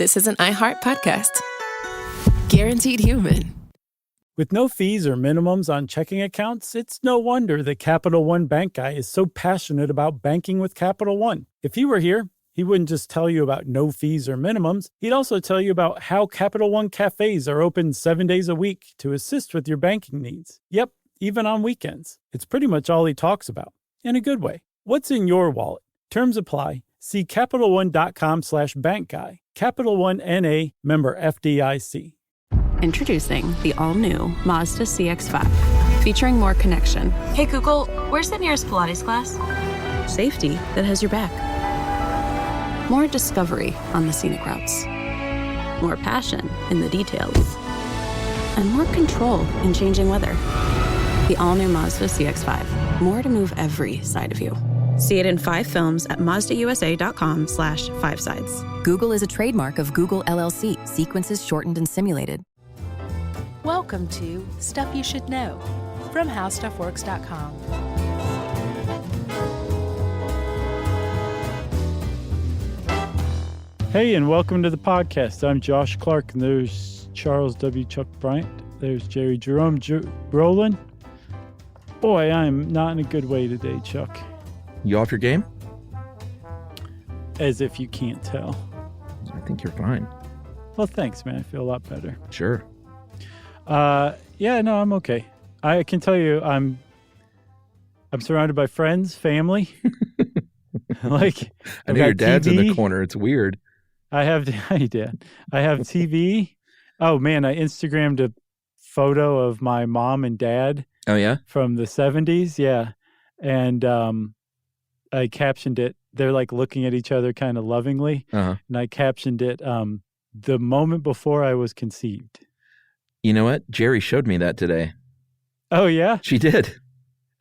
this is an iHeart podcast. Guaranteed human. With no fees or minimums on checking accounts, it's no wonder that Capital One Bank Guy is so passionate about banking with Capital One. If he were here, he wouldn't just tell you about no fees or minimums. He'd also tell you about how Capital One cafes are open 7 days a week to assist with your banking needs. Yep, even on weekends. It's pretty much all he talks about, in a good way. What's in your wallet? Terms apply. See CapitalOne.com/bankguy. Capital One N.A., member FDIC. Introducing the all-new Mazda CX-5, featuring more connection. Hey Google, where's the nearest Pilates class? Safety that has your back. More discovery on the scenic routes. More passion in the details. And more control in changing weather. The all-new Mazda CX-5. More to move every side of you. See it in 5 films at MazdaUSA.com/5sides. Google is a trademark of Google LLC. Sequences shortened and simulated. Welcome to Stuff You Should Know from HowStuffWorks.com. Hey, and welcome to the podcast. I'm Josh Clark, and there's Charles W. Chuck Bryant. There's Jerry Jerome Brolin. Boy, I'm not in a good way today, Chuck. You off your game? As if you can't tell. I think you're fine. Well, thanks, man. I feel a lot better. Sure. Yeah, no, I'm okay. I can tell you I'm surrounded by friends, family. Like, I know your dad's TV. In the corner. It's weird. I have, hey, Dad. I have TV. Oh, man, I Instagrammed a photo of my mom and dad. Oh, yeah? From the 70s, yeah. And I captioned it. They're like looking at each other kind of lovingly. Uh-huh. And I captioned it, the moment before I was conceived. You know what? Jerry showed me that today. Oh, yeah? She did.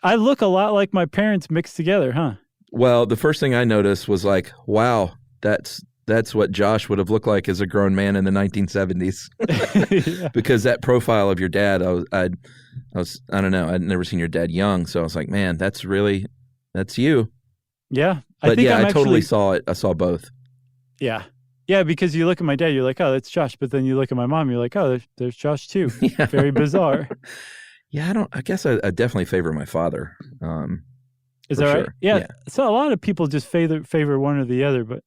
I look a lot like my parents mixed together, huh? Well, the first thing I noticed was like, wow, that's what Josh would have looked like as a grown man in the 1970s. Yeah. Because that profile of your dad, I don't know, I'd never seen your dad young, so I was like, man, that's you. Yeah. But I totally saw it. I saw both. Yeah. Yeah, because you look at my dad, you're like, oh, that's Josh. But then you look at my mom, you're like, oh, there's Josh too. Yeah. Very bizarre. Yeah, I guess I definitely favor my father. Is that right? Sure. Yeah. So a lot of people just favor one or the other, but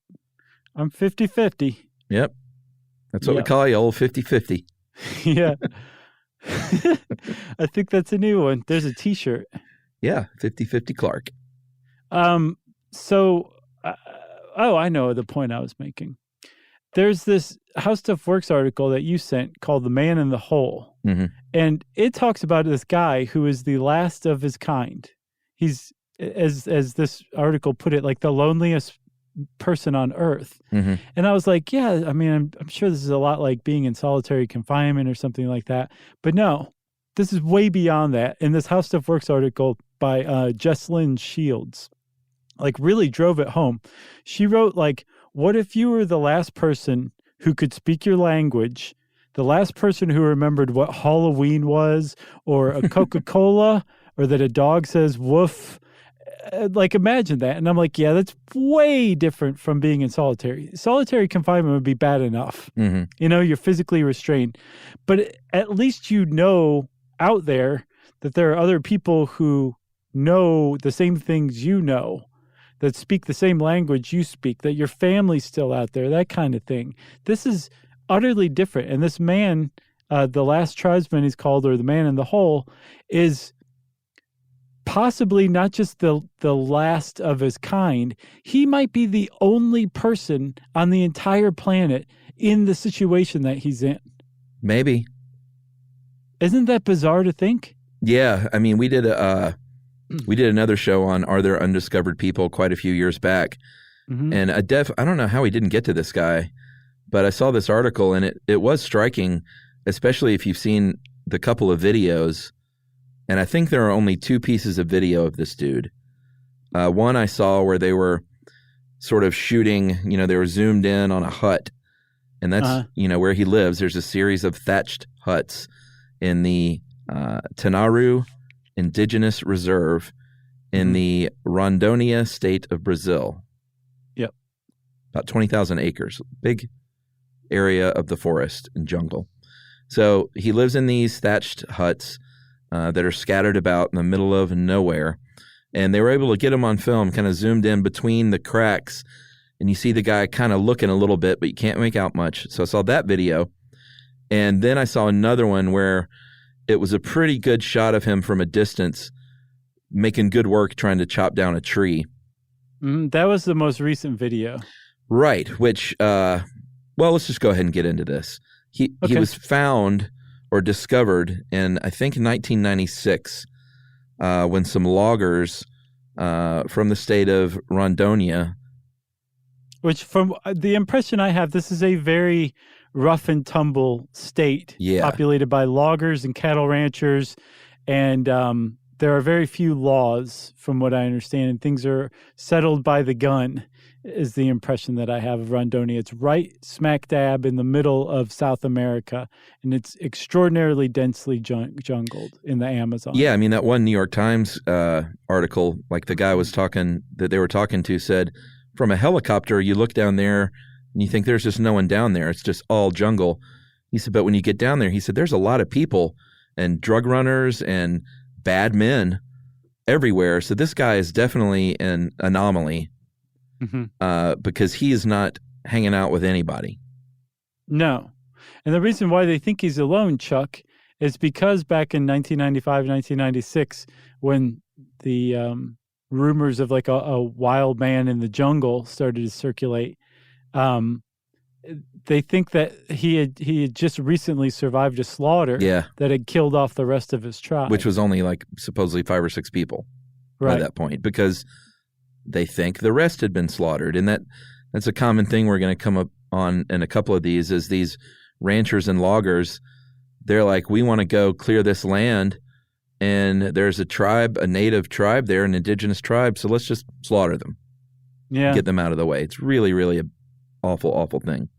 I'm 50-50. Yep. That's what we call you, old 50-50. Yeah. I think that's a new one. There's a T-shirt. Yeah, 50-50 Clark. I know the point I was making. There's this How Stuff Works article that you sent called The Man in the Hole. Mm-hmm. And it talks about this guy who is the last of his kind. He's, as this article put it, like the loneliest person on earth. Mm-hmm. And I was like, yeah, I mean, I'm sure this is a lot like being in solitary confinement or something like that. But no, this is way beyond that. And this How Stuff Works article by Jesslyn Shields, like, really drove it home. She wrote, like, what if you were the last person who could speak your language, the last person who remembered what Halloween was, or a Coca-Cola, or that a dog says woof? Like, imagine that. And I'm like, yeah, that's way different from being in solitary. Solitary confinement would be bad enough. Mm-hmm. You know, you're physically restrained. But at least you know out there that there are other people who know the same things you know, that speak the same language you speak, that your family's still out there, that kind of thing. This is utterly different. And this man, the last tribesman he's called, or the man in the hole, is possibly not just the last of his kind. He might be the only person on the entire planet in the situation that he's in. Maybe. Isn't that bizarre to think? Yeah. I mean, we did another show on Are There Undiscovered People quite a few years back. Mm-hmm. And I don't know how we didn't get to this guy, but I saw this article and it was striking, especially if you've seen the couple of videos. And I think there are only 2 pieces of video of this dude. One I saw where they were sort of shooting, they were zoomed in on a hut. And that's, where he lives. There's a series of thatched huts in the Tanaru Indigenous Reserve in the Rondônia state of Brazil. Yep. About 20,000 acres. Big area of the forest and jungle. So he lives in these thatched huts that are scattered about in the middle of nowhere. And they were able to get him on film, kind of zoomed in between the cracks. And you see the guy kind of looking a little bit, but you can't make out much. So I saw that video. And then I saw another one where it was a pretty good shot of him from a distance, making good work trying to chop down a tree. That was the most recent video. Right, which, well, let's just go ahead and get into this. He was found or discovered in, I think, 1996 when some loggers from the state of Rondônia. Which, from the impression I have, this is a very rough and tumble state, populated by loggers and cattle ranchers, and there are very few laws, from what I understand, and things are settled by the gun, is the impression that I have of Rondônia. It's right smack dab in the middle of South America, and it's extraordinarily densely jungled in the Amazon. Yeah, I mean, that one New York Times article, like the guy was talking, that they were talking to, said, from a helicopter, you look down there, and you think there's just no one down there. It's just all jungle. He said, but when you get down there, he said, there's a lot of people and drug runners and bad men everywhere. So this guy is definitely an anomaly because he is not hanging out with anybody. No. And the reason why they think he's alone, Chuck, is because back in 1995, 1996, when the rumors of like a wild man in the jungle started to circulate, they think that he had just recently survived a slaughter that had killed off the rest of his tribe. Which was only like supposedly 5 or 6 people by that point, because they think the rest had been slaughtered. And that's a common thing we're going to come up on in a couple of these, is these ranchers and loggers, they're like, we want to go clear this land, and there's a tribe, a native tribe there, an indigenous tribe, so let's just slaughter them. Yeah. Get them out of the way. It's really, really an awful, awful thing.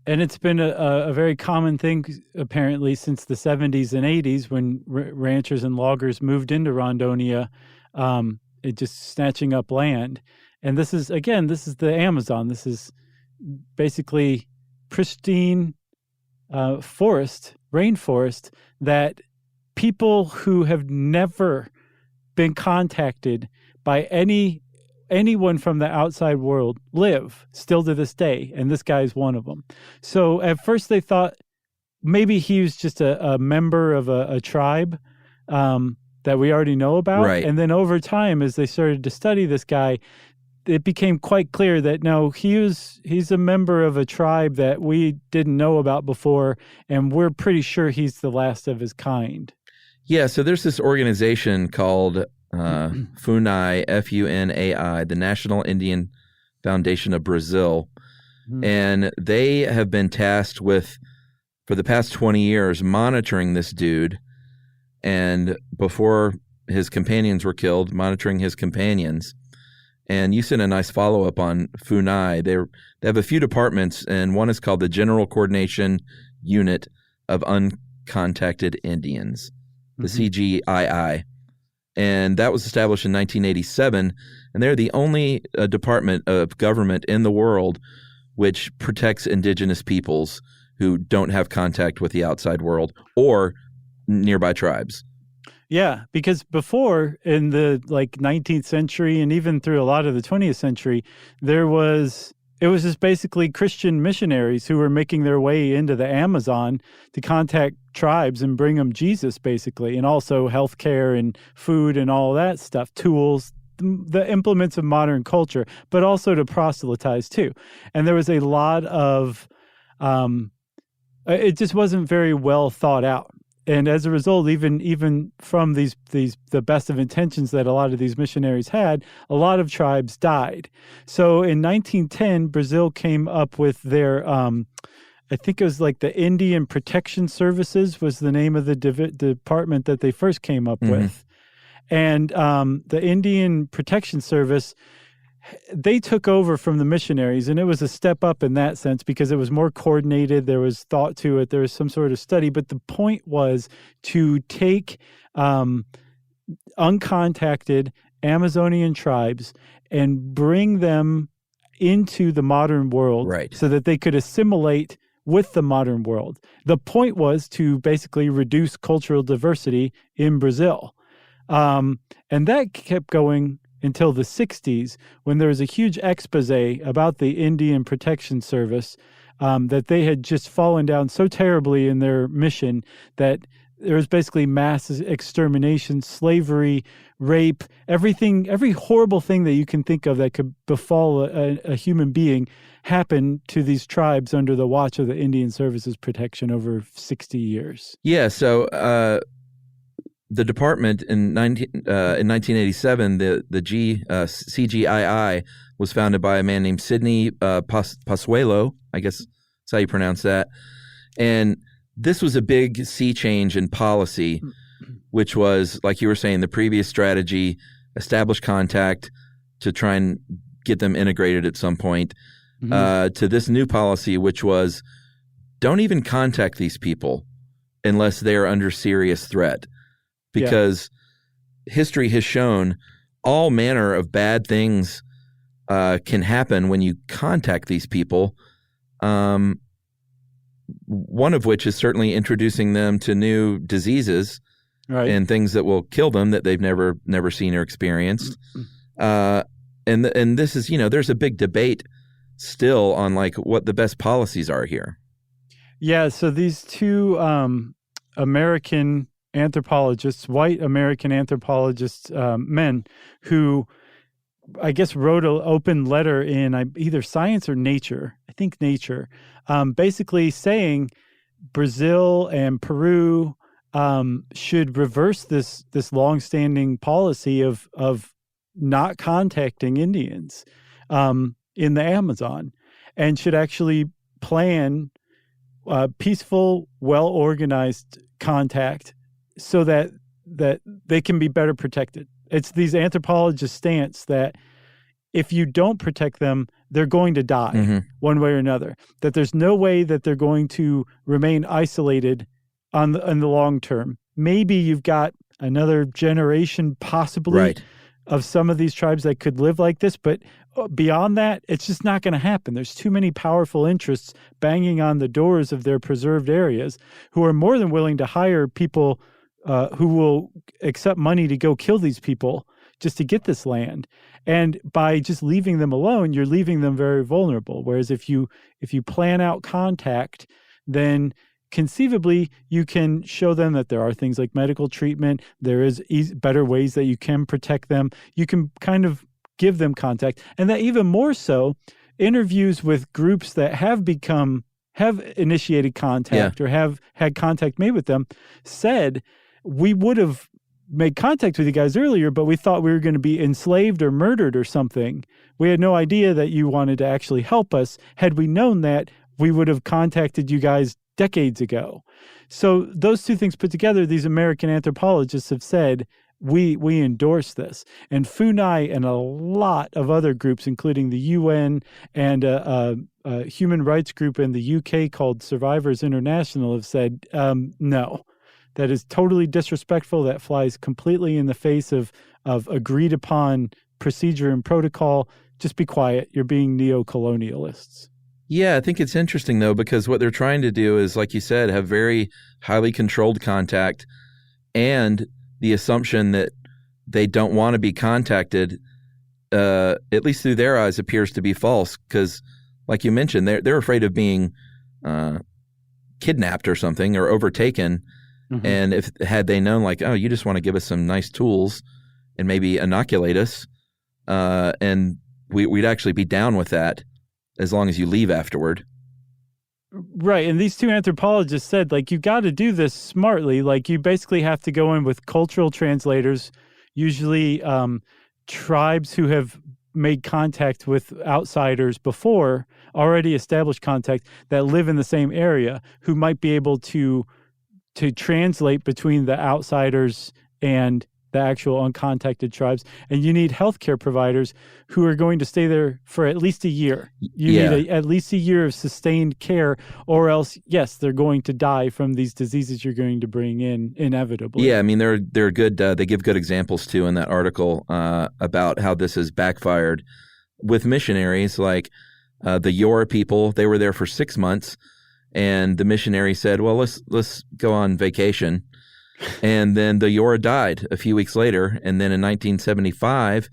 And it's been a very common thing, apparently, since the 70s and 80s when ranchers and loggers moved into Rondônia, just snatching up land. And this is the Amazon. This is basically pristine rainforest that people who have never been contacted by anyone from the outside world live still to this day, and this guy's one of them. So at first they thought maybe he was just a member of a tribe that we already know about. Right. And then over time, as they started to study this guy, it became quite clear that no, he's a member of a tribe that we didn't know about before, and we're pretty sure he's the last of his kind. Yeah, so there's this organization called FUNAI, F-U-N-A-I, the National Indian Foundation of Brazil, and they have been tasked with, for the past 20 years, monitoring this dude, and before his companions were killed, monitoring his companions. And you sent a nice follow-up on FUNAI. They have a few departments, and one is called the General Coordination Unit of Uncontacted Indians, the CGII. And that was established in 1987, and they're the only department of government in the world which protects indigenous peoples who don't have contact with the outside world or nearby tribes. Yeah, because before, in the 19th century and even through a lot of the 20th century, it was just basically Christian missionaries who were making their way into the Amazon to contact tribes and bring them Jesus, basically, and also healthcare and food and all that stuff, tools, the implements of modern culture, but also to proselytize too. And there was a lot of, it just wasn't very well thought out. And as a result, even from the best of intentions that a lot of these missionaries had, a lot of tribes died. So in 1910, Brazil came up with their, I think it was like the Indian Protection Services was the name of the department that they first came up with. And the Indian Protection Service, they took over from the missionaries, and it was a step up in that sense because it was more coordinated. There was thought to it. There was some sort of study. But the point was to take uncontacted Amazonian tribes and bring them into the modern world so that they could assimilate with the modern world. The point was to basically reduce cultural diversity in Brazil. And that kept going until the 60s, when there was a huge expose about the Indian Protection Service, that they had just fallen down so terribly in their mission that there was basically mass extermination, slavery, rape, everything, every horrible thing that you can think of that could befall a human being happened to these tribes under the watch of the Indian Services Protection over 60 years. Yeah, so the department in 1987, the CGII was founded by a man named Sidney Pozuelo, I guess that's how you pronounce that. And this was a big sea change in policy, which was, like you were saying, the previous strategy, establish contact to try and get them integrated at some point, to this new policy, which was don't even contact these people unless they are under serious threat. Because history has shown all manner of bad things can happen when you contact these people. One of which is certainly introducing them to new diseases and things that will kill them that they've never seen or experienced. And this is, there's a big debate still on like what the best policies are here. Yeah. So these two American anthropologists, white American anthropologists, men who I guess wrote an open letter in either Science or Nature, I think Nature, basically saying Brazil and Peru should reverse this longstanding policy of not contacting Indians in the Amazon, and should actually plan peaceful, well-organized contact so that they can be better protected. It's these anthropologists' stance that if you don't protect them, they're going to die one way or another. That there's no way that they're going to remain isolated in the long term. Maybe you've got another generation possibly of some of these tribes that could live like this, but beyond that, it's just not going to happen. There's too many powerful interests banging on the doors of their preserved areas who are more than willing to hire people who will accept money to go kill these people just to get this land. And by just leaving them alone, you're leaving them very vulnerable. Whereas if you plan out contact, then conceivably you can show them that there are things like medical treatment. There is better ways that you can protect them. You can kind of give them contact. And that even more so, interviews with groups that have initiated contact or have had contact made with them said, we would have made contact with you guys earlier, but we thought we were going to be enslaved or murdered or something. We had no idea that you wanted to actually help us. Had we known that, we would have contacted you guys decades ago. So those two things put together, these American anthropologists have said, we endorse this. And FUNAI and a lot of other groups, including the UN and a human rights group in the UK called Survivors International, have said, no. That is totally disrespectful. That flies completely in the face of agreed upon procedure and protocol. Just be quiet. You're being neo-colonialists. Yeah, I think it's interesting, though, because what they're trying to do is, like you said, have very highly controlled contact, and the assumption that they don't want to be contacted, at least through their eyes, appears to be false. Because, like you mentioned, they're afraid of being kidnapped or something or overtaken. And had they known, like, oh, you just want to give us some nice tools and maybe inoculate us, and we'd actually be down with that as long as you leave afterward. Right. And these two anthropologists said, like, you got to do this smartly. Like, you basically have to go in with cultural translators, usually tribes who have made contact with outsiders before, already established contact, that live in the same area, who might be able to translate between the outsiders and the actual uncontacted tribes. And you need healthcare providers who are going to stay there for at least a year. You need at least a year of sustained care, or else, yes, they're going to die from these diseases you're going to bring in inevitably. Yeah, I mean, they're good. They give good examples, too, in that article about how this has backfired with missionaries like the Yora people. They were there for 6 months, and the missionary said, well, let's go on vacation. And then the Yora died a few weeks later. And then in 1975,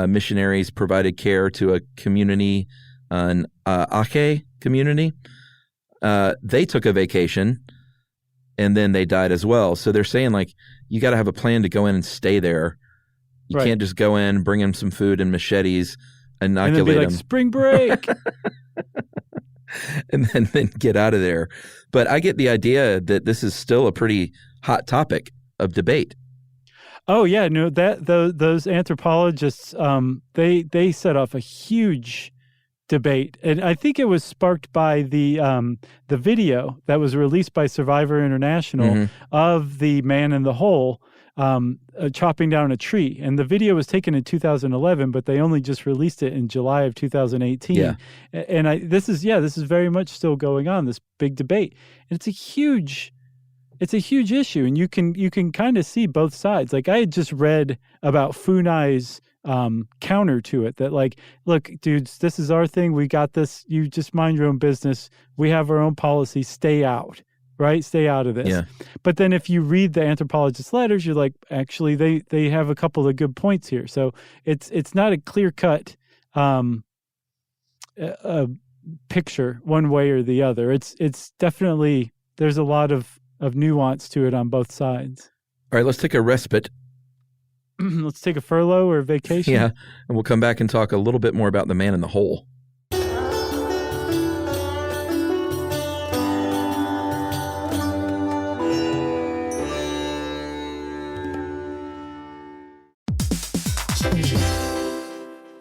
missionaries provided care to a community, an Ake community. They took a vacation, and then they died as well. So they're saying, like, you got to have a plan to go in and stay there. You Right. can't just go in, bring them some food and machetes, And then inoculate be like, them, spring break. and then get out of there. But I get the idea that this is still a pretty hot topic of debate. Oh yeah, no, those anthropologists, they set off a huge debate, and I think it was sparked by the video that was released by Survivor International of the man in the hole chopping down a tree, and the video was taken in 2011, but they only just released it in July of 2018. Yeah. And this is very much still going on, this big debate, and it's a huge issue, and you can kind of see both sides. Like, I had just read about Funai's counter to it, that like, look, dudes, this is our thing. We got this. You just mind your own business. We have our own policy. Stay out, right? Stay out of this. Yeah. But then if you read the anthropologist's letters, you're like, actually, they have a couple of good points here. So it's not a clear cut picture one way or the other. It's definitely, there's a lot of nuance to it on both sides. All right, let's take a respite. Let's take a furlough or vacation. Yeah, and we'll come back and talk a little bit more about the man in the hole.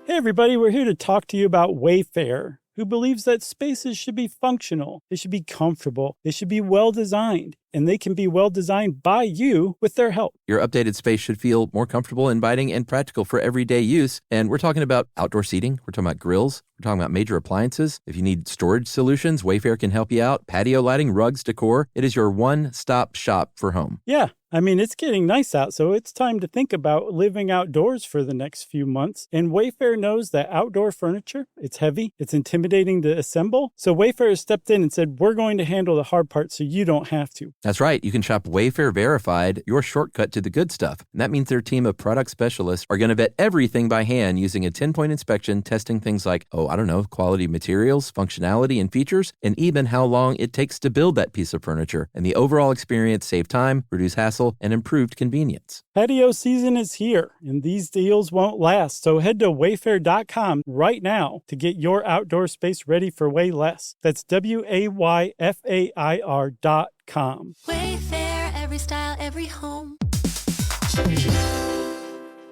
Hey everybody, we're here to talk to you about Wayfair, who believes that spaces should be functional, they should be comfortable, they should be well designed, and they can be well designed by you with their help. Your updated space should feel more comfortable, inviting, and practical for everyday use. And we're talking about outdoor seating. We're talking about grills. We're talking about major appliances. If you need storage solutions, Wayfair can help you out. Patio lighting, rugs, decor. It is your one-stop shop for home. Yeah, I mean, it's getting nice out, so it's time to think about living outdoors for the next few months. And Wayfair knows that outdoor furniture, it's heavy, it's intimidating to assemble. So Wayfair has stepped in and said, we're going to handle the hard part so you don't have to. That's right. You can shop Wayfair Verified, your shortcut to the good stuff. And that means their team of product specialists are going to vet everything by hand using a 10-point inspection, testing things like, quality materials, functionality, and features, and even how long it takes to build that piece of furniture. And the overall experience saved time, reduced hassle, and improved convenience. Patio season is here, and these deals won't last. So head to wayfair.com right now to get your outdoor space ready for way less. That's WAYFAIR.com. Wayfair, every style, every home.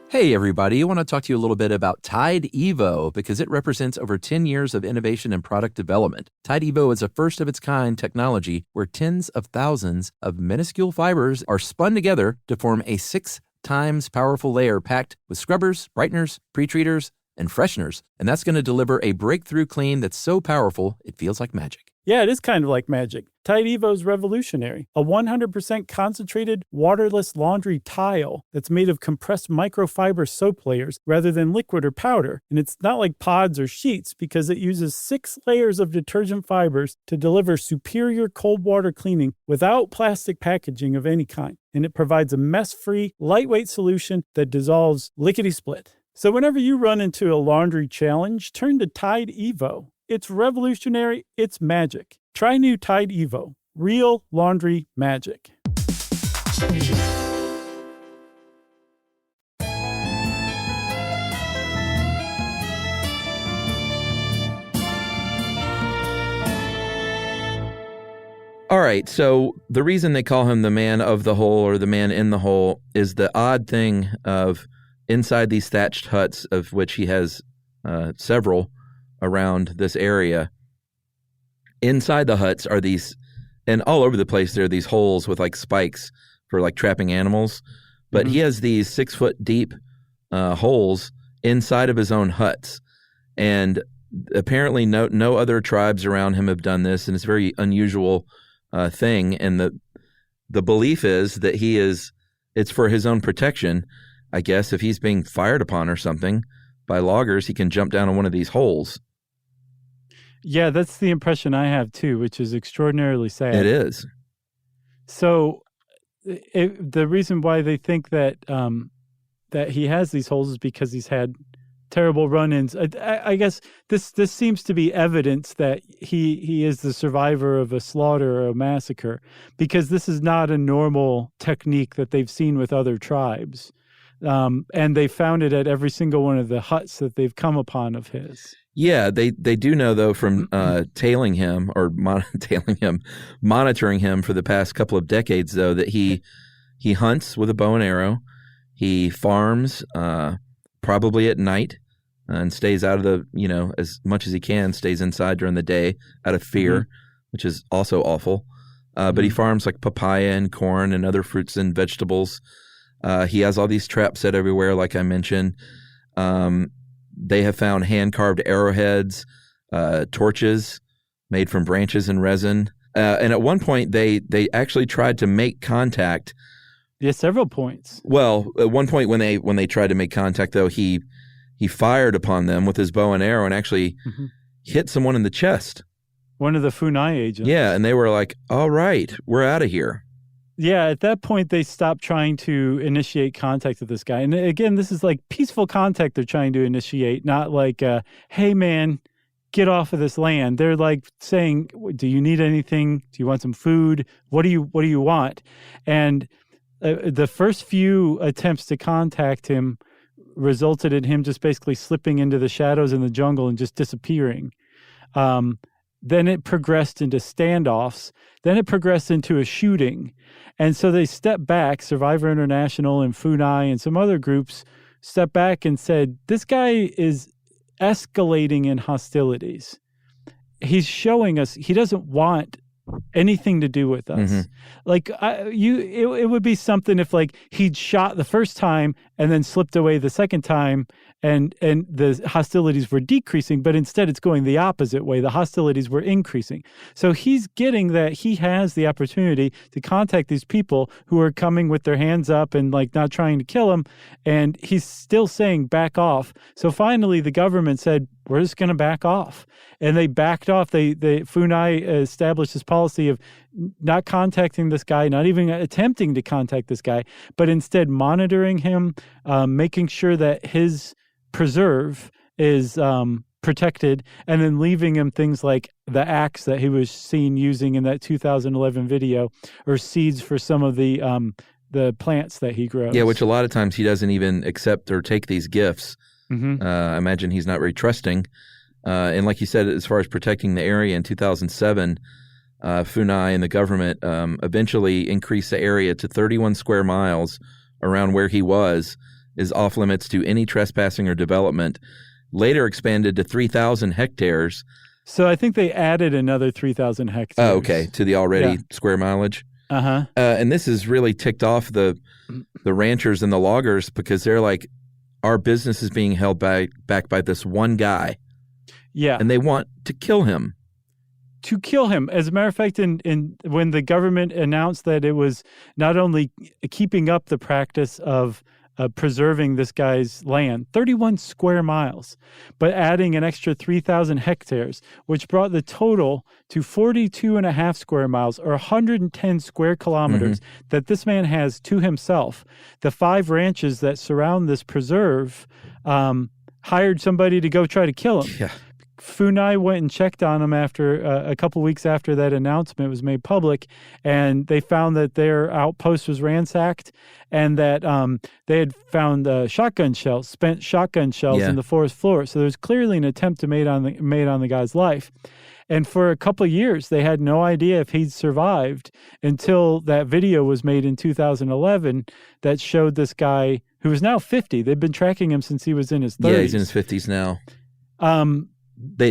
Hey everybody, I want to talk to you a little bit about Tide Evo because it represents over 10 years of innovation and product development. Tide Evo is a first-of-its-kind technology where tens of thousands of minuscule fibers are spun together to form a 6 times powerful layer packed with scrubbers, brighteners, pre-treaters, and fresheners. And that's going to deliver a breakthrough clean that's so powerful it feels like magic. Yeah, it is kind of like magic. Tide Evo is revolutionary. A 100% concentrated, waterless laundry tile that's made of compressed microfiber soap layers rather than liquid or powder. And it's not like pods or sheets because it uses 6 layers of detergent fibers to deliver superior cold water cleaning without plastic packaging of any kind. And it provides a mess-free, lightweight solution that dissolves lickety-split. So whenever you run into a laundry challenge, turn to Tide Evo. It's revolutionary, it's magic. Try new Tide Evo. Real laundry magic. All right, so the reason they call him the man of the hole or the man in the hole is the odd thing of inside these thatched huts, of which he has several around this area. Inside the huts are these, and all over the place there are these holes with like spikes for like trapping animals. But he has these 6 foot deep holes inside of his own huts. And apparently no other tribes around him have done this, and it's a very unusual thing. And the belief is that it's for his own protection. I guess if he's being fired upon or something by loggers, he can jump down in one of these holes. Yeah, that's the impression I have too, which is extraordinarily sad. It is. So the reason why they think that that he has these holes is because he's had terrible run-ins. I guess this seems to be evidence that he is the survivor of a slaughter or a massacre, because this is not a normal technique that they've seen with other tribes. And they found it at every single one of the huts that they've come upon of his. Yeah, they do know, though, from tailing him or monitoring him for the past couple of decades, though, that he hunts with a bow and arrow. He farms probably at night and stays out of the, as much as he can, stays inside during the day out of fear, which is also awful. But he farms like papaya and corn and other fruits and vegetables. He has all these traps set everywhere, like I mentioned. They have found hand-carved arrowheads, torches made from branches and resin. And at one point, they actually tried to make contact. Yeah, several points. Well, at one point when they tried to make contact, though, he fired upon them with his bow and arrow and actually hit someone in the chest. One of the Funai agents. Yeah, and they were like, all right, we're out of here. Yeah, at that point, they stopped trying to initiate contact with this guy. And again, this is like peaceful contact they're trying to initiate, not like, hey, man, get off of this land. They're like saying, do you need anything? Do you want some food? What do you want? And the first few attempts to contact him resulted in him just basically slipping into the shadows in the jungle and just disappearing. Then it progressed into standoffs. Then it progressed into a shooting. And so they stepped back, Survivor International and Funai and some other groups stepped back and said, this guy is escalating in hostilities. He's showing us he doesn't want anything to do with us. Like it would be something if like he'd shot the first time and then slipped away the second time and the hostilities were decreasing, but instead it's going the opposite way. The hostilities were increasing. So he's getting that he has the opportunity to contact these people who are coming with their hands up and like not trying to kill him, and he's still saying back off. So finally the government said, we're just going to back off. And they backed off. Funai established this policy of not contacting this guy, not even attempting to contact this guy, but instead monitoring him, making sure that his preserve is protected, and then leaving him things like the axe that he was seen using in that 2011 video, or seeds for some of the plants that he grows. Yeah, which a lot of times he doesn't even accept or take these gifts. I imagine he's not very trusting. And like you said, as far as protecting the area in 2007, Funai and the government eventually increased the area to 31 square miles around where he was is off limits to any trespassing or development, later expanded to 3,000 hectares. So I think they added another 3,000 hectares. Oh, okay, to the already square mileage. And this has really ticked off the ranchers and the loggers, because they're like, our business is being held back by this one guy. Yeah. And they want to kill him. To kill him. As a matter of fact, when the government announced that it was not only keeping up the practice of preserving this guy's land, 31 square miles, but adding an extra 3,000 hectares, which brought the total to 42.5 square miles, or 110 square kilometers, that this man has to himself. The 5 ranches that surround this preserve hired somebody to go try to kill him. Yeah. Funai went and checked on him after a couple weeks after that announcement was made public, and they found that their outpost was ransacked, and that they had found spent shotgun shells in the forest floor. So there's clearly an attempt to made on the guy's life. And for a couple of years, they had no idea if he'd survived until that video was made in 2011 that showed this guy, who is now 50. They've been tracking him since he was in his 30s. Yeah, he's in his 50s now.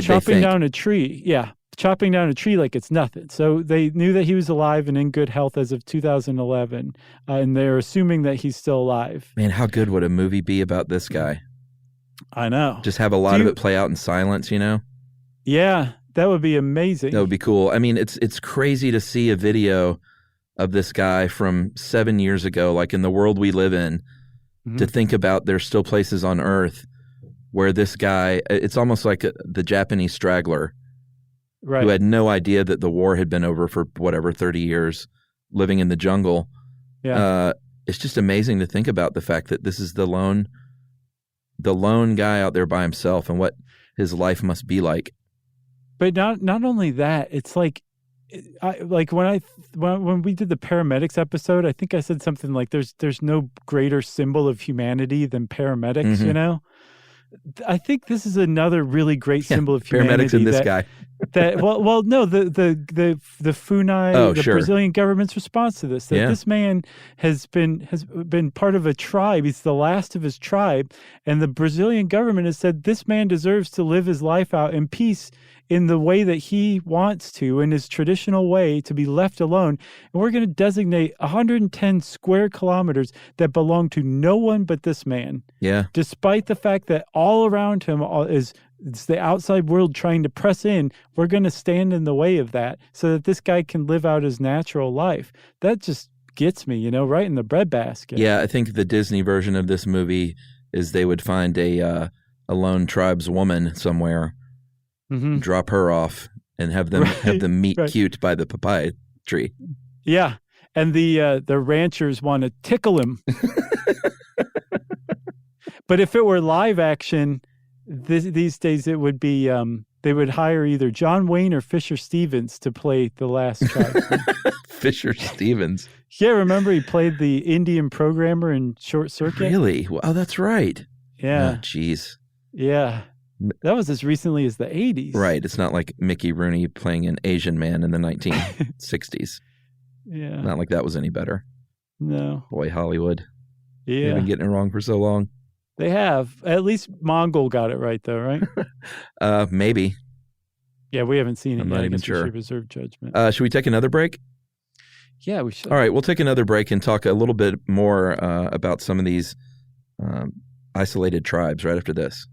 Chopping down a tree. Yeah, chopping down a tree like it's nothing. So they knew that he was alive and in good health as of 2011, and they're assuming that he's still alive. Man, how good would a movie be about this guy? I know. Just have a lot of it play out in silence, you know? Yeah, that would be amazing. That would be cool. I mean, it's crazy to see a video of this guy from 7 years ago, like in the world we live in, to think about there's still places on Earth where this guy, it's almost like the Japanese straggler. Right. who had no idea that the war had been over for 30 years, living in the jungle. Yeah. It's just amazing to think about the fact that this is the lone guy out there by himself and what his life must be like. But not only that, it's like, when we did the paramedics episode, I think I said something like, "There's no greater symbol of humanity than paramedics." Mhm. You know, I think this is another really great symbol of humanity. Paramedics and this guy. No, the FUNAI, Sure. Brazilian government's response to this. That this man has been part of a tribe. He's the last of his tribe, and the Brazilian government has said this man deserves to live his life out in peace, in the way that he wants to, in his traditional way, to be left alone. And we're going to designate 110 square kilometers that belong to no one but this man. Yeah. Despite the fact that all around him it's the outside world trying to press in, we're going to stand in the way of that so that this guy can live out his natural life. That just gets me, right in the breadbasket. Yeah, I think the Disney version of this movie is they would find a lone tribeswoman somewhere, Mm-hmm. drop her off, and have them meet cute by the papaya tree. Yeah, and the ranchers want to tickle him. But if it were live action, these days it would be they would hire either John Wayne or Fisher Stevens to play the last tribesman. Fisher Stevens. Yeah, remember he played the Indian programmer in Short Circuit? Really? Oh, that's right. Yeah. Jeez. Yeah. That was as recently as the 80s. Right. It's not like Mickey Rooney playing an Asian man in the 1960s. Yeah. Not like that was any better. No. Boy, Hollywood. Yeah. They've been getting it wrong for so long. They have. At least Mongol got it right, though, right? Maybe. Yeah, we haven't seen it I'm yet. not I even guess we sure. should reserve judgment. Should we take another break? Yeah, we should. All right, we'll take another break and talk a little bit more about some of these isolated tribes right after this.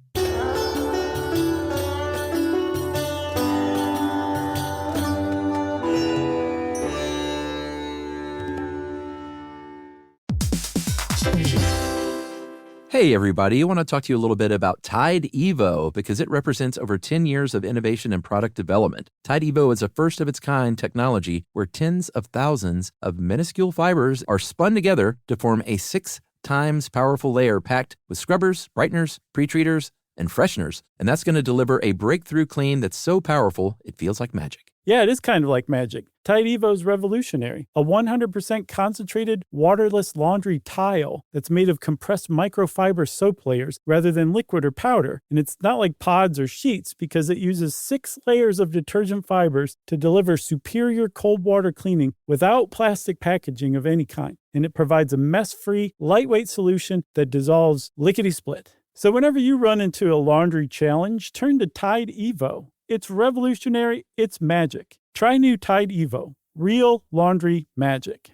Hey, everybody. I want to talk to you a little bit about Tide Evo because it represents over 10 years of innovation and product development. Tide Evo is a first-of-its-kind technology where tens of thousands of minuscule fibers are spun together to form a 6 times powerful layer packed with scrubbers, brighteners, pre-treaters, and fresheners. And that's going to deliver a breakthrough clean that's so powerful, it feels like magic. Yeah, it is kind of like magic. Tide Evo is revolutionary. A 100% concentrated, waterless laundry tile that's made of compressed microfiber soap layers rather than liquid or powder. And it's not like pods or sheets because it uses 6 layers of detergent fibers to deliver superior cold water cleaning without plastic packaging of any kind. And it provides a mess-free, lightweight solution that dissolves lickety-split. So whenever you run into a laundry challenge, turn to Tide Evo. It's revolutionary. It's magic. Try new Tide Evo. Real laundry magic.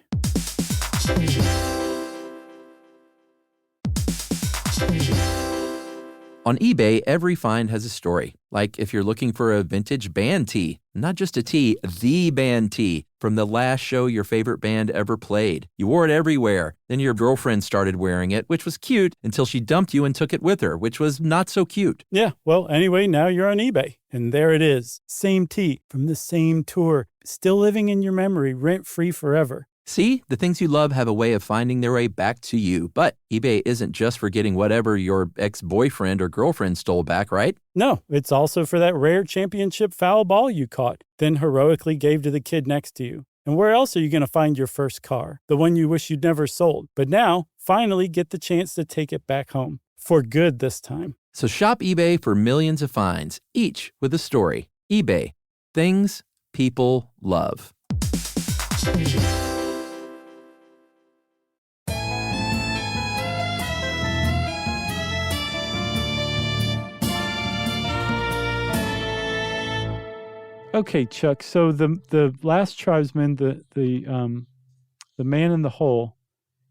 On eBay, every find has a story. Like if you're looking for a vintage band tee, not just a tee, the band tee from the last show your favorite band ever played. You wore it everywhere. Then your girlfriend started wearing it, which was cute until she dumped you and took it with her, which was not so cute. Yeah, well, anyway, now you're on eBay. And there it is. Same tee from the same tour. Still living in your memory, rent-free forever. See, the things you love have a way of finding their way back to you. But eBay isn't just for getting whatever your ex-boyfriend or girlfriend stole back, right? No, it's also for that rare championship foul ball you caught, then heroically gave to the kid next to you. And where else are you going to find your first car? The one you wish you'd never sold. But now, finally get the chance to take it back home. For good this time. So shop eBay for millions of finds, each with a story. eBay. Things people love. Okay, Chuck. So the last tribesman, the man in the hole,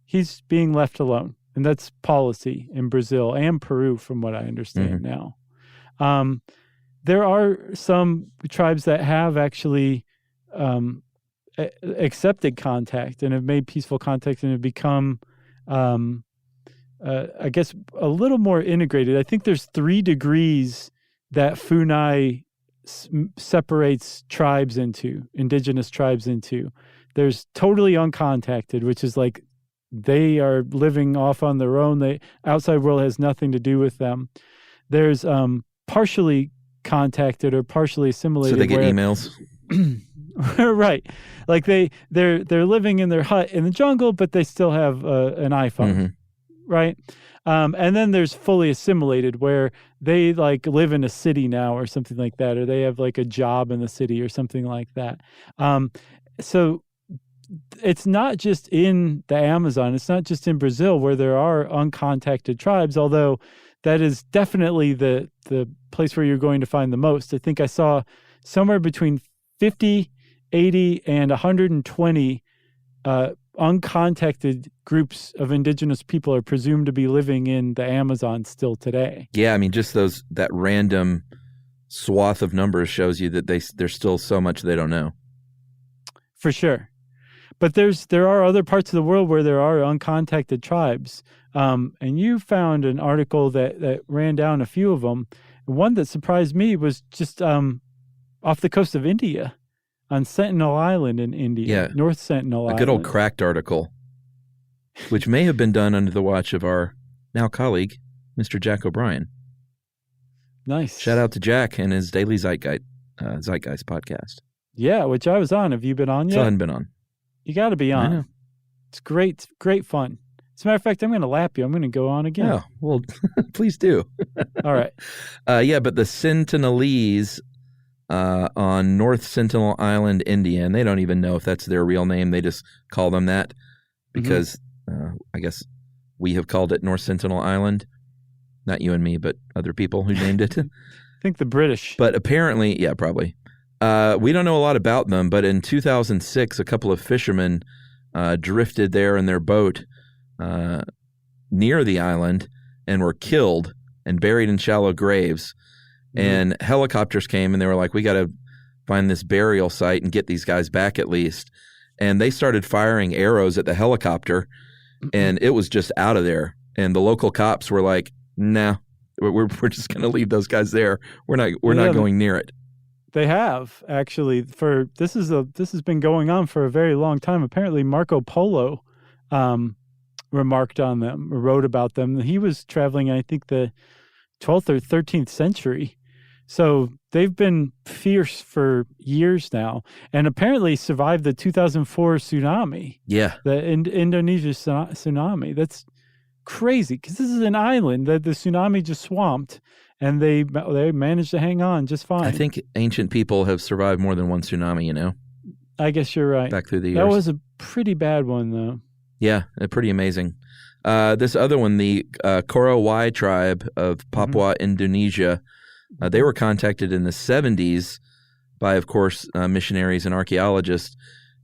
he's being left alone, and that's policy in Brazil and Peru, from what I understand now. There are some tribes that have actually accepted contact and have made peaceful contact and have become, I guess, a little more integrated. I think there's 3 degrees that FUNAI separates indigenous tribes into. There's totally uncontacted, which is like they are living off on their own. The outside world has nothing to do with them. There's partially contacted or partially assimilated. So they get emails. Right. Like they're living in their hut in the jungle, but they still have an iPhone. Right. And then there's fully assimilated where they like live in a city now or something like that, or they have like a job in the city or something like that. So it's not just in the Amazon. It's not just in Brazil where there are uncontacted tribes, although that is definitely the place where you're going to find the most. I think I saw somewhere between 50, 80, and 120 uncontacted groups of indigenous people are presumed to be living in the Amazon still today. Yeah, I mean, just that random swath of numbers shows you that there's still so much they don't know. For sure. But there are other parts of the world where there are uncontacted tribes. And you found an article that ran down a few of them. One that surprised me was just off the coast of India, on Sentinel Island in India, North Sentinel Island. A good old cracked article, which may have been done under the watch of our now colleague, Mr. Jack O'Brien. Nice. Shout out to Jack and his Daily Zeitgeist podcast. Yeah, which I was on. Have you been on yet? Still hadn't been on. You got to be on. I know. It's great fun. As a matter of fact, I'm going to lap you. I'm going to go on again. Oh, well, please do. All right. But the Sentinelese on North Sentinel Island, India, and they don't even know if that's their real name. They just call them that because I guess we have called it North Sentinel Island. Not you and me, but other people who named it. I think the British. But apparently, yeah, probably. We don't know a lot about them, but in 2006, a couple of fishermen drifted there in their boat near the island and were killed and buried in shallow graves. And helicopters came and they were like, we got to find this burial site and get these guys back at least. And they started firing arrows at the helicopter and it was just out of there. And the local cops were like, nah, we're just going to leave those guys there. We're not going near it. They have actually this has been going on for a very long time. Apparently Marco Polo remarked on them or wrote about them. He was traveling, I think, the 12th or 13th century. So they've been fierce for years now and apparently survived the 2004 tsunami. Yeah. The Indonesia tsunami. That's crazy because this is an island that the tsunami just swamped and they managed to hang on just fine. I think ancient people have survived more than one tsunami, you know? I guess you're right. Back through the years. That was a pretty bad one, though. Yeah, pretty amazing. This other one, the Korowai tribe of Papua, Indonesia, they were contacted in the 70s by, of course, missionaries and archaeologists,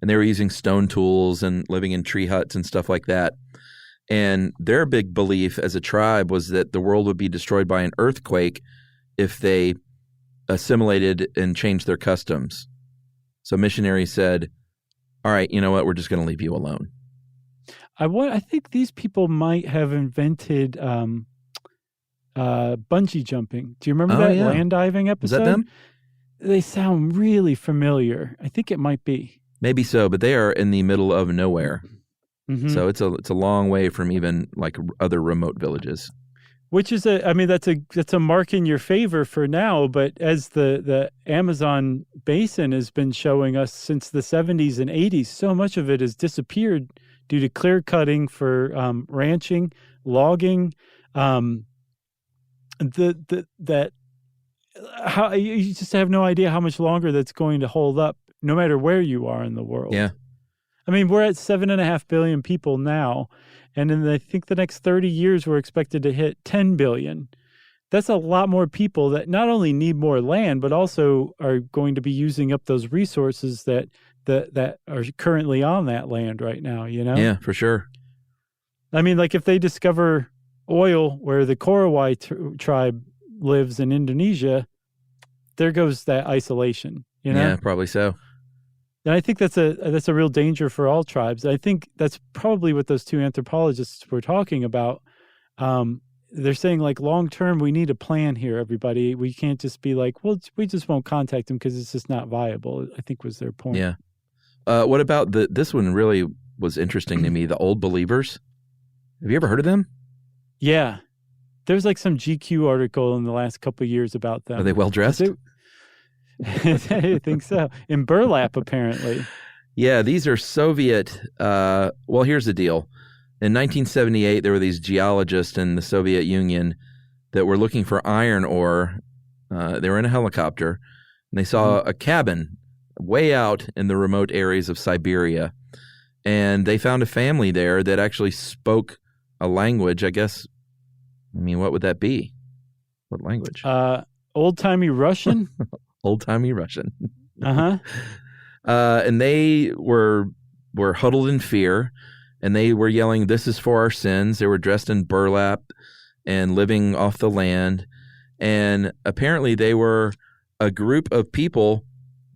and they were using stone tools and living in tree huts and stuff like that. And their big belief as a tribe was that the world would be destroyed by an earthquake if they assimilated and changed their customs. So missionaries said, all right, you know what? We're just going to leave you alone. I think these people might have invented bungee jumping. Do you remember that land diving episode? Is that them? They sound really familiar. I think it might be. Maybe so, but they are in the middle of nowhere. So it's a long way from even like other remote villages. Which is that's a mark in your favor for now, but as the Amazon basin has been showing us since the 70s and 80s, so much of it has disappeared due to clear cutting for ranching, logging, you just have no idea how much longer that's going to hold up, no matter where you are in the world. Yeah. I mean, we're at 7.5 billion people now, and in I think the next 30 years, we're expected to hit 10 billion. That's a lot more people that not only need more land, but also are going to be using up those resources that are currently on that land right now, you know? Yeah, for sure. I mean, like if they discover oil where the Korowai tribe lives in Indonesia, there goes that isolation, you know? Yeah, probably so. And I think that's a real danger for all tribes. I think that's probably what those two anthropologists were talking about. they're saying like long term, we need a plan here, everybody. We can't just be like, well, we just won't contact them because it's just not viable, I think was their point. Yeah. What about this one really was interesting to me, the Old Believers. Have you ever heard of them? Yeah. There's like some GQ article in the last couple of years about them. Are they well dressed? I think so. In burlap, apparently. Yeah, these are Soviet. Well, here's the deal. In 1978, there were these geologists in the Soviet Union that were looking for iron ore. They were in a helicopter, and they saw a cabin way out in the remote areas of Siberia. And they found a family there that actually spoke a language, I guess. I mean, what would that be? What language? Old-timey Russian? Old-timey Russian. Uh-huh. And they were huddled in fear, and they were yelling, "This is for our sins." They were dressed in burlap and living off the land. And apparently they were a group of people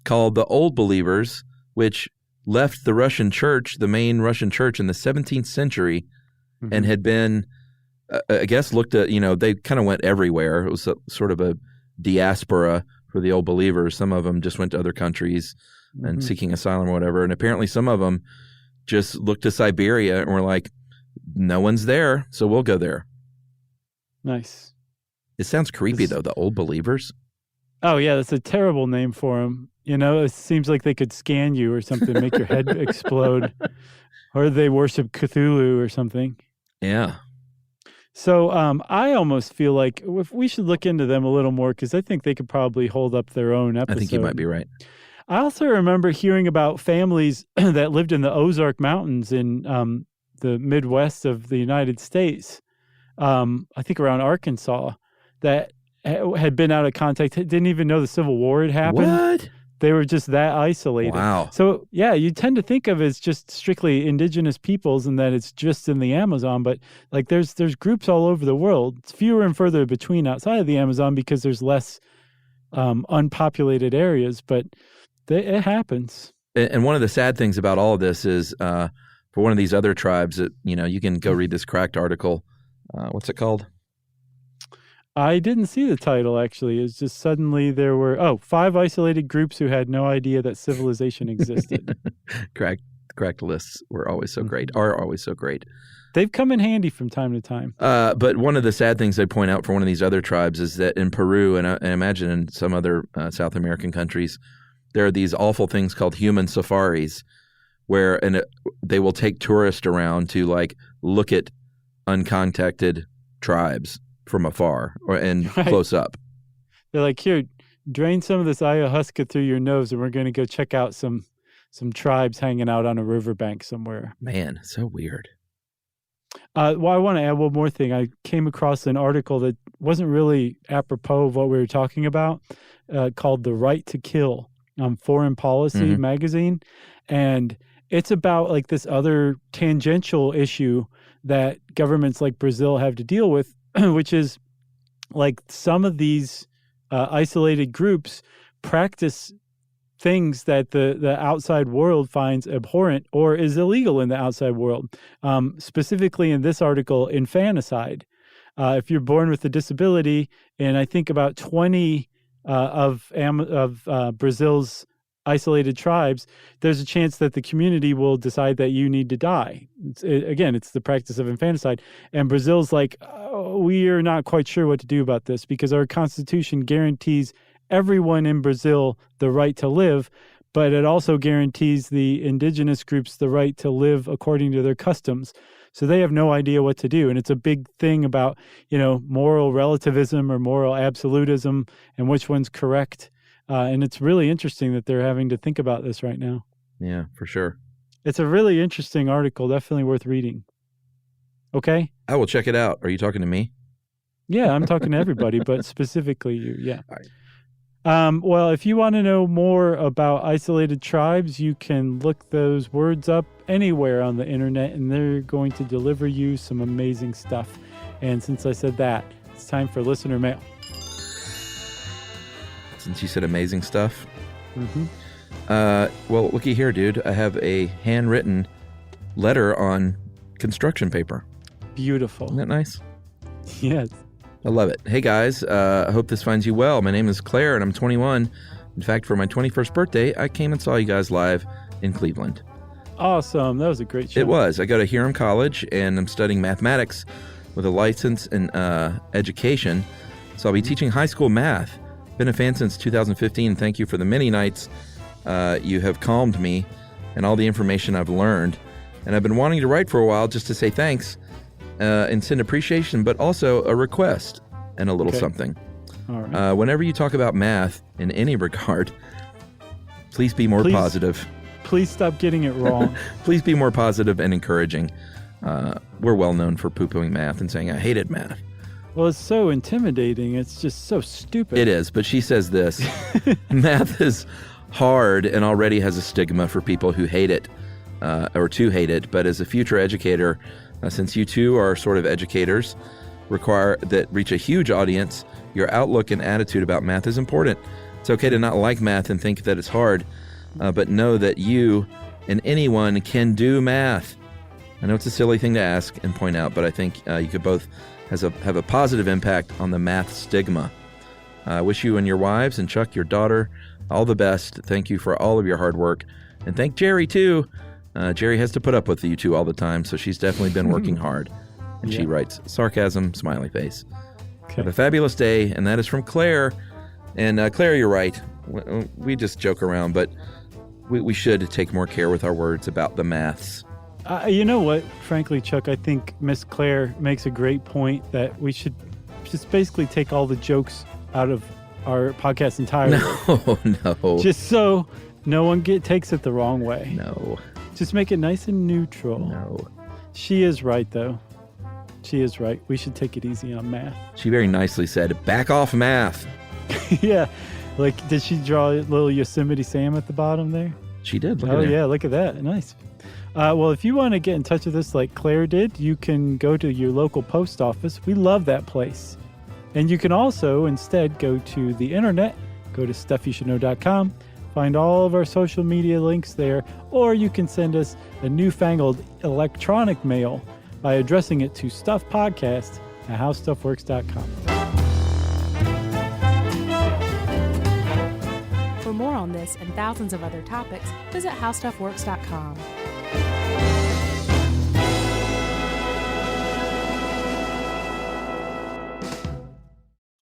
called the Old Believers, which left the Russian church, the main Russian church in the 17th century, and had been, I guess, looked at, they kind of went everywhere. It was sort of a diaspora for the Old Believers. Some of them just went to other countries and seeking asylum or whatever. And apparently some of them just looked to Siberia and were like, no one's there, so we'll go there. Nice. It sounds creepy, though, the Old Believers. Oh, yeah, that's a terrible name for them. It seems like they could scan you or something, make your head explode. Or they worship Cthulhu or something. Yeah. So I almost feel like we should look into them a little more because I think they could probably hold up their own episode. I think you might be right. I also remember hearing about families that lived in the Ozark Mountains in the Midwest of the United States, I think around Arkansas, that had been out of contact, didn't even know the Civil War had happened. What? They were just that isolated. Wow. So, yeah, you tend to think of it as just strictly indigenous peoples and that it's just in the Amazon. But, like, there's groups all over the world. It's fewer and further between outside of the Amazon because there's less unpopulated areas. But it happens. And one of the sad things about all of this is for one of these other tribes that, you can go read this Cracked article. What's it called? I didn't see the title, actually. It's just suddenly there were, 5 isolated groups who had no idea that civilization existed. Cracked lists were always so great, are always so great. They've come in handy from time to time. But one of the sad things I'd point out for one of these other tribes is that in Peru, and I imagine in some other South American countries, there are these awful things called human safaris where they will take tourists around to, like, look at uncontacted tribes from afar and close up. They're like, here, drain some of this ayahuasca through your nose and we're going to go check out some tribes hanging out on a riverbank somewhere. Man, so weird. Well, I want to add one more thing. I came across an article that wasn't really apropos of what we were talking about called The Right to Kill on Foreign Policy magazine. And it's about like this other tangential issue that governments like Brazil have to deal with, which is like some of these isolated groups practice things that the outside world finds abhorrent or is illegal in the outside world. Specifically in this article, infanticide. If you're born with a disability, and I think about 20 of Brazil's isolated tribes, there's a chance that the community will decide that you need to die. It's the practice of infanticide. And Brazil's like, we are not quite sure what to do about this because our constitution guarantees everyone in Brazil the right to live, but it also guarantees the indigenous groups the right to live according to their customs. So they have no idea what to do. And it's a big thing about, moral relativism or moral absolutism and which one's correct. And it's really interesting that they're having to think about this right now. Yeah, for sure. It's a really interesting article, definitely worth reading. Okay? I will check it out. Are you talking to me? Yeah, I'm talking to everybody, but specifically you, yeah. All right. Well, if you want to know more about isolated tribes, you can look those words up anywhere on the internet, and they're going to deliver you some amazing stuff. And since I said that, it's time for listener mail. Since you said amazing stuff. Well, looky here, dude. I have a handwritten letter on construction paper. Beautiful. Isn't that nice? Yes. I love it. Hey, guys. I hope this finds you well. My name is Claire, and I'm 21. In fact, for my 21st birthday, I came and saw you guys live in Cleveland. Awesome. That was a great show. It was. I go to Hiram College, and I'm studying mathematics with a license in education. So I'll be teaching high school math. Been a fan since 2015. Thank you for the many nights you have calmed me and all the information I've learned. And I've been wanting to write for a while just to say thanks and send appreciation, but also a request and a little something. All right. Whenever you talk about math in any regard, please be more positive. Please stop getting it wrong. Please be more positive and encouraging. We're well known for poo-pooing math and saying, I hated math. Well, it's so intimidating. It's just so stupid. It is, but she says this. Math is hard and already has a stigma for people who hate it or to hate it. But as a future educator, since you two are sort of educators, that reach a huge audience, your outlook and attitude about math is important. It's okay to not like math and think that it's hard, but know that you and anyone can do math. I know it's a silly thing to ask and point out, but I think you could both have a positive impact on the math stigma. I wish you and your wives and Chuck, your daughter, all the best. Thank you for all of your hard work. And thank Jerry, too. Jerry has to put up with you two all the time, so she's definitely been working hard. And she writes, sarcasm, smiley face. Okay. Have a fabulous day, and that is from Claire. And Claire, you're right. We just joke around, but we should take more care with our words about the maths. You know what? Frankly, Chuck, I think Miss Claire makes a great point that we should just basically take all the jokes out of our podcast entirely. No. Just so no one takes it the wrong way. No. Just make it nice and neutral. No. She is right, though. She is right. We should take it easy on math. She very nicely said, back off math. Yeah. Like, did she draw a little Yosemite Sam at the bottom there? She did. Look at Oh, that. yeah. Look at that. Nice. Well, if you want to get in touch with us like Claire did, you can go to your local post office. We love that place. And you can also instead go to the internet, go to stuffyoushouldknow.com, find all of our social media links there, or you can send us a newfangled electronic mail by addressing it to stuffpodcast@howstuffworks.com. For more on this and thousands of other topics, visit howstuffworks.com.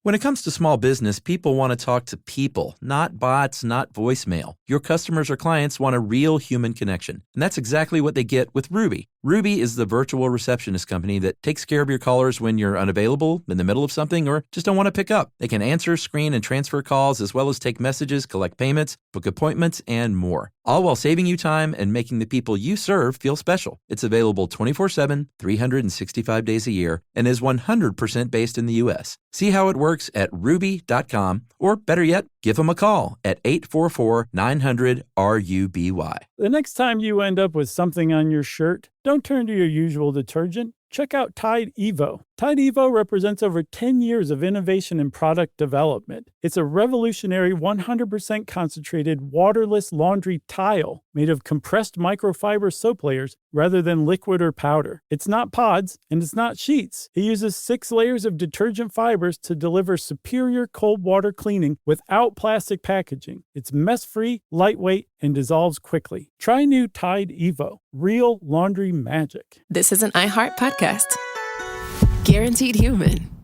When it comes to small business, people want to talk to people, not bots, not voicemail. Your customers or clients want a real human connection, and that's exactly what they get with Ruby. Ruby is the virtual receptionist company that takes care of your callers when you're unavailable, in the middle of something, or just don't want to pick up. They can answer, screen, and transfer calls, as well as take messages, collect payments, book appointments, and more. All while saving you time and making the people you serve feel special. It's available 24/7, 365 days a year, and is 100% based in the U.S. See how it works at ruby.com, or better yet, give them a call at 844-900-RUBY. The next time you end up with something on your shirt, don't turn to your usual detergent. Check out Tide Evo. Tide Evo represents over 10 years of innovation in product development. It's a revolutionary 100% concentrated waterless laundry tile made of compressed microfiber soap layers rather than liquid or powder. It's not pods and it's not sheets. It uses 6 layers of detergent fibers to deliver superior cold water cleaning without plastic packaging. It's mess-free, lightweight, and dissolves quickly. Try new Tide Evo. Real laundry magic. This is an iHeart podcast. Guaranteed human.